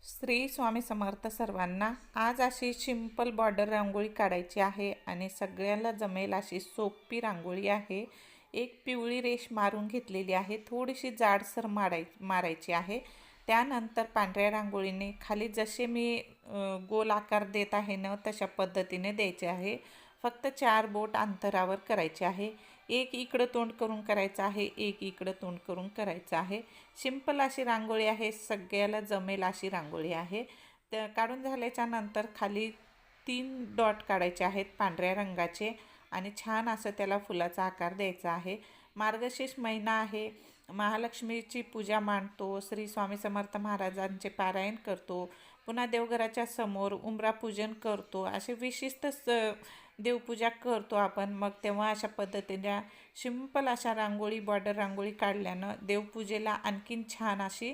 श्री स्वामी समर्थ सर्वांना। आज अशी सिंपल बॉर्डर रांगोळी काढायची आहे आणि सगळ्याला जमेल अशी सोपी रांगोळी आहे। एक पिवळी रेष मारून घेतलेली आहे, थोडीशी जाडसर मारायची आहे। त्यानंतर पांढऱ्या रांगोळीने खाली जसे मी गोल आकार देत आहे ना तशा पद्धतीने द्यायचे आहे। फक्त 4 बोट अंतरावर करायचे आहे। एक इकडं तोंड करून करायचं आहे, एक इकडं तोंड करून करायचं आहे। सिंपल अशी रांगोळी आहे, सगळ्याला जमेल अशी रांगोळी आहे। तर काढून झाल्याच्या नंतर खाली 3 डॉट काढायचे आहेत पांढऱ्या रंगाचे आणि छान असं त्याला फुलाचा आकार द्यायचा आहे। मार्गशीर्ष महिना आहे, महालक्ष्मीची पूजा मांडतो, श्री स्वामी समर्थ महाराजांचे पारायण करतो, पुन्हा देवघराच्या समोर उंबरा पूजन करतो, असे विशिष्ट देवपूजा करतो आपण। मग तेव्हा अशा पद्धतीने सिंपल अशा रांगोळी बॉर्डर रांगोळी काढल्यानं देवपूजेला आणखीन छान अशी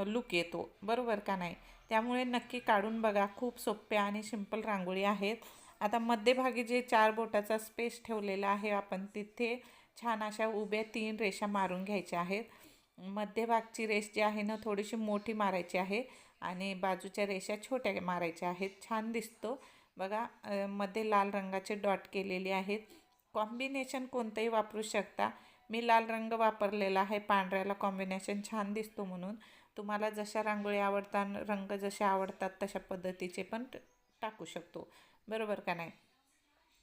लुक येतो, बरोबर का नाही? त्यामुळे नक्की काढून बघा, खूप सोप्या आणि सिंपल रांगोळी आहेत। आता मध्यभागी जे 4 बोटाचा स्पेस ठेवलेला आहे आपण, तिथे छान अशा उभ्या 3 रेषा मारून घ्यायच्या आहेत। मध्यभागची रेष जी आहे ना थोडीशी मोठी मारायची आहे आणि बाजूच्या रेषा छोट्या मारायच्या आहेत, छान दिसतो बघा। मध्ये लाल रंगाचे डॉट केलेले आहेत, कॉम्बिनेशन कोणतंही वापरू शकता। मी लाल रंग वापरलेला आहे, पांढऱ्याला कॉम्बिनेशन छान दिसतो म्हणून। तुम्हाला जशा रांगोळी आवडतात, रंग जसे आवडतात तशा पद्धतीचे पण टाकू शकतो, बरोबर का नाही?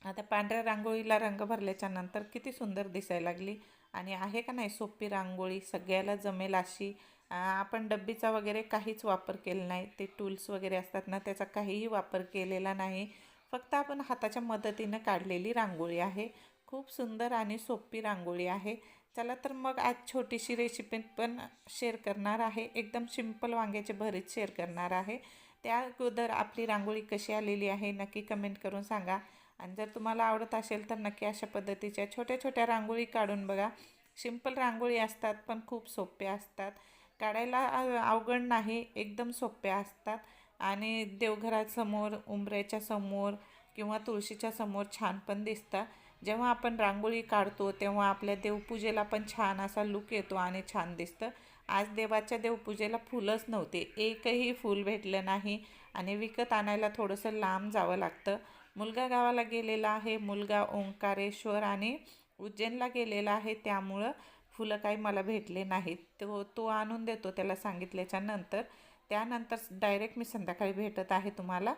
आता पांढऱ्या रांगोळीला रंग भरल्याच्या नंतर किती सुंदर दिसायला लागली आणि आहे का नाही सोपी रांगोळी, सगळ्याला जमेल अशी। आपण डब्बीचा वगैरे काहीच वापर केला नाही, ते टूल्स वगैरे असतात ना त्याचा काहीही वापर केलेला नाही, फक्त आपण हाताच्या मदतीनं काढलेली रांगोळी आहे। खूप सुंदर आणि सोपी रांगोळी आहे। चला तर मग आज छोटीशी रेसिपी पण शेअर करणार आहे, एकदम सिंपल वांग्याचे भरीत शेअर करणार आहे। त्या अगोदर आपली रांगोळी कशी आलेली आहे नक्की कमेंट करून सांगा। आणि जर तुम्हाला आवडत असेल तर नक्की अशा पद्धतीच्या छोट्या छोट्या रांगोळी काढून बघा। सिंपल रांगोळी असतात पण खूप सोप्या असतात, काढायला अवघड नाही, एकदम सोप्या असतात आणि देवघरासमोर, उंबऱ्याच्या समोर किंवा तुळशीच्या समोर छान पण दिसतात। जेव्हा आपण रांगोळी काढतो तेव्हा आपल्या देवपूजेला पण छान असा लुक येतो आणि छान दिसतं। आज देवाच्या देवपूजेला फुलंच नव्हते, एकही फूल भेटलं नाही आणि विकत आणायला थोडंसं लांब जावं लागतं। मुलगा गावाला गेलेला आहे, मुलगा ओंकारेश्वर आणि उज्जैनला गेलेला आहे, त्यामुळं फुलं काही मला भेटले नाहीत। तो आणून देतो त्याला सांगितल्याच्या नंतर, त्यानंतर डायरेक्ट मी संध्याकाळी भेटत आहे तुम्हाला।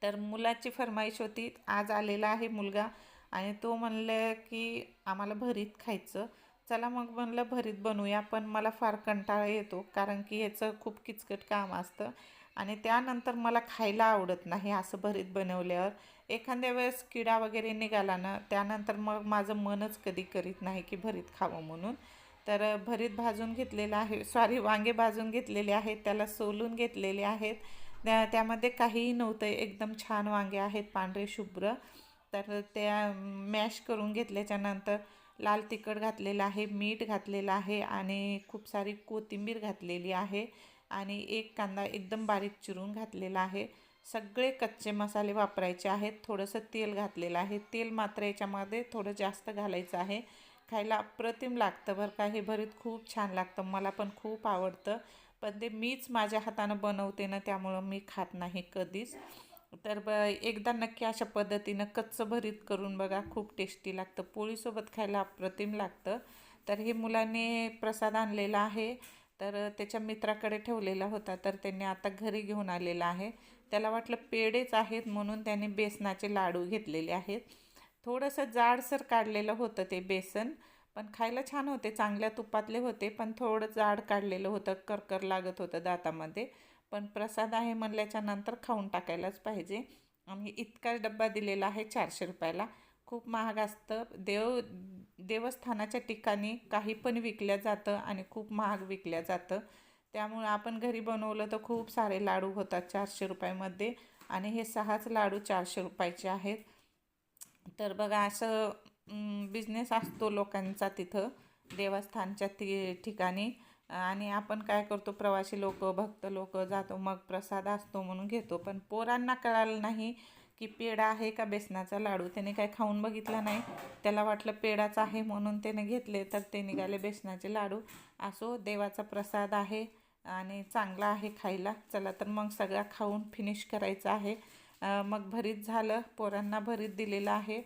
तर मुलाची फरमाईश होती, आज आलेला आहे मुलगा आणि तो म्हणलं की आम्हाला भरीत खायचं। चला मग म्हणलं भरीत बनवूया, पण मला फार कंटाळा येतो कारण की ह्याचं खूप किचकट काम असतं आणि त्यानंतर मला खायला आवडत नाही असं भरीत बनवल्यावर। एखाद्या वेळेस किडा वगैरे निघाला ना त्यानंतर मग माझं मनच कधी करीत नाही की भरीत खावं म्हणून। तर भरीत भाजून घेतलेलं आहे, वांगे भाजून घेतलेले आहेत, त्याला सोलून घेतलेले आहेत। त्यामध्ये काहीही नव्हतं, एकदम छान वांगे आहेत पांढरे शुभ्र। तर त्या मॅश करून घेतल्याच्या नंतर लाल तिखट घातलेलं आहे, मीठ घातलेलं आहे आणि खूप सारी कोथिंबीर घातलेली आहे आणि एक कांदा एकदम बारीक चिरून घातलेला आहे। सगळे कच्चे मसाले वापरायचे आहेत, थोडंसं तेल घातलेलं आहे, तेल मात्र याच्यामध्ये थोडं जास्त घालायचं आहे। खायला अप्रतिम लागतं बरं का, हे भरीत खूप छान लागतं, मला पण खूप आवडतं, पण ते मीच माझ्या हातानं बनवते ना त्यामुळं मी खात नाही कधीच। तर एकदा नक्की अशा पद्धतीनं कच्चं भरीत करून बघा, खूप टेस्टी लागतं, पोळीसोबत खायला अप्रतिम लागतं। तर हे मुलाने प्रसाद आणलेला आहे, तर त्याच्या मित्राकडे ठेवलेला होता, तर त्यांनी आता घरी घेऊन आलेला आहे। त्याला वाटलं पेढेच आहेत म्हणून त्याने बेसनाचे लाडू घेतलेले आहेत। थोडंसं जाडसर काढलेलं होतं ते बेसन, पण खायला छान होते, चांगल्या तुपातले होते, पण थोडं जाड काढलेलं होतं, करकर लागत होतं दातामध्ये। पण प्रसाद आहे म्हणल्याच्या नंतर खाऊन टाकायलाच पाहिजे। आणि इतका डब्बा दिलेला आहे 400 रुपयाला, खूप महाग असतं। देवस्थानाच्या ठिकाणी काही पण विकल्या जातं आणि खूप महाग विकल्या जातं, त्यामुळे आपण घरी बनवलं तर खूप सारे लाडू होतात 400 रुपयामध्ये आणि हे 6च लाडू 400 रुपयाचे आहेत। तर बघा असं बिझनेस असतो लोकांचा तिथं देवस्थानच्या ठिकाणी आणि आपण काय करतो, प्रवासी लोक, भक्त लोक जातो, मग प्रसाद असतो म्हणून घेतो, पण पोरांना कळालं नाही की पेढा आहे का बेसनाचा लाडू। त्याने काय खाऊन बघितलं नाही, त्याला वाटलं पेढाच आहे म्हणून त्याने घेतले, तर ते निघाले बेसनाचे लाडू। असो, देवाचा प्रसाद आहे, आणि चांगला आहे खायला. चला तर मग सगळा खाऊन फिनिश करायचा आहे. मग भरीत झालं, पोरांना भरीत दिलेलं आहे.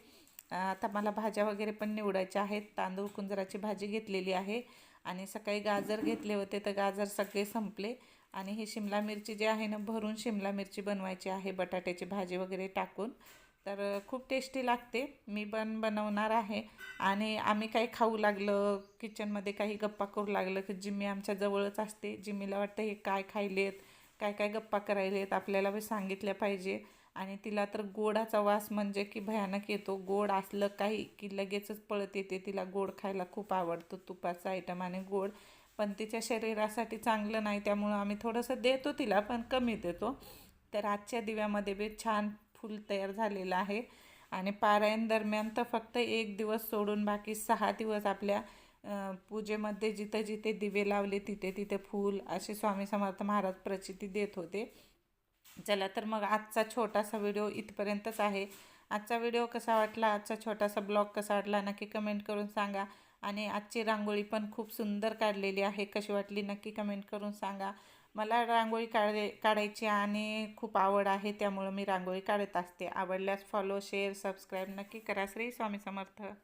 आता मला भाज्या वगैरे पण निवडायच्या आहेत. तांदूळ कुंजराची भाजी घेतलेली आहे आणि सकाळी गाजर घेतले होते तर गाजर सगळे संपले. आणि ही शिमला मिरची जी आहे ना, भरून शिमला मिरची बनवायची आहे बटाट्याची भाजी वगैरे टाकून. तर खूप टेस्टी लागते. मी पण बनवणार आहे. आणि आम्ही काही खाऊ लागलं, किचनमध्ये काही गप्पा करू लागलं की जिम्मी आमच्या जवळच असते. जिम्मीला वाटतं हे काय खायलेत, काय काय गप्पा करायलेत, आपल्याला बी सांगितल्या पाहिजे. आणि तिला तर गोडाचा वास म्हणजे की भयानक येतो. गोड असलं काही की लगेचच पळत येते. तिला गोड खायला खूप आवडतं, तुपाचं आयटम आणि गोड. पण तिच्या शरीरासाठी चांगलं नाही, त्यामुळं आम्ही थोडंसं देतो तिला, पण कमी देतो. तर आजच्या दिव्यामध्ये बी छान फूल तयार झालेलं आहे. आणि पारायण दरम्यान तर फक्त एक दिवस सोडून बाकी 6 दिवस आपल्या पूजेमध्ये जिथे जिथे दिवे लावले तिथे तिथे फूल असे स्वामी समर्थ महाराज प्रचिती देत होते. चला तर मग आजचा छोटासा व्हिडिओ इथपर्यंतच आहे. आजचा व्हिडिओ कसा वाटला, आजचा छोटासा ब्लॉग कसा वाटला नक्की कमेंट करून सांगा. आणि आजची रांगोळी पण खूप सुंदर काढलेली आहे. कशी वाटली नक्की कमेंट करून सांगा. मला रांगोळी काढायची आणि खूप आवड आहे, त्यामुळं मी रांगोळी काढत असते. आवडल्यास फॉलो, शेअर, सबस्क्राईब नक्की करा. श्री स्वामी समर्थ.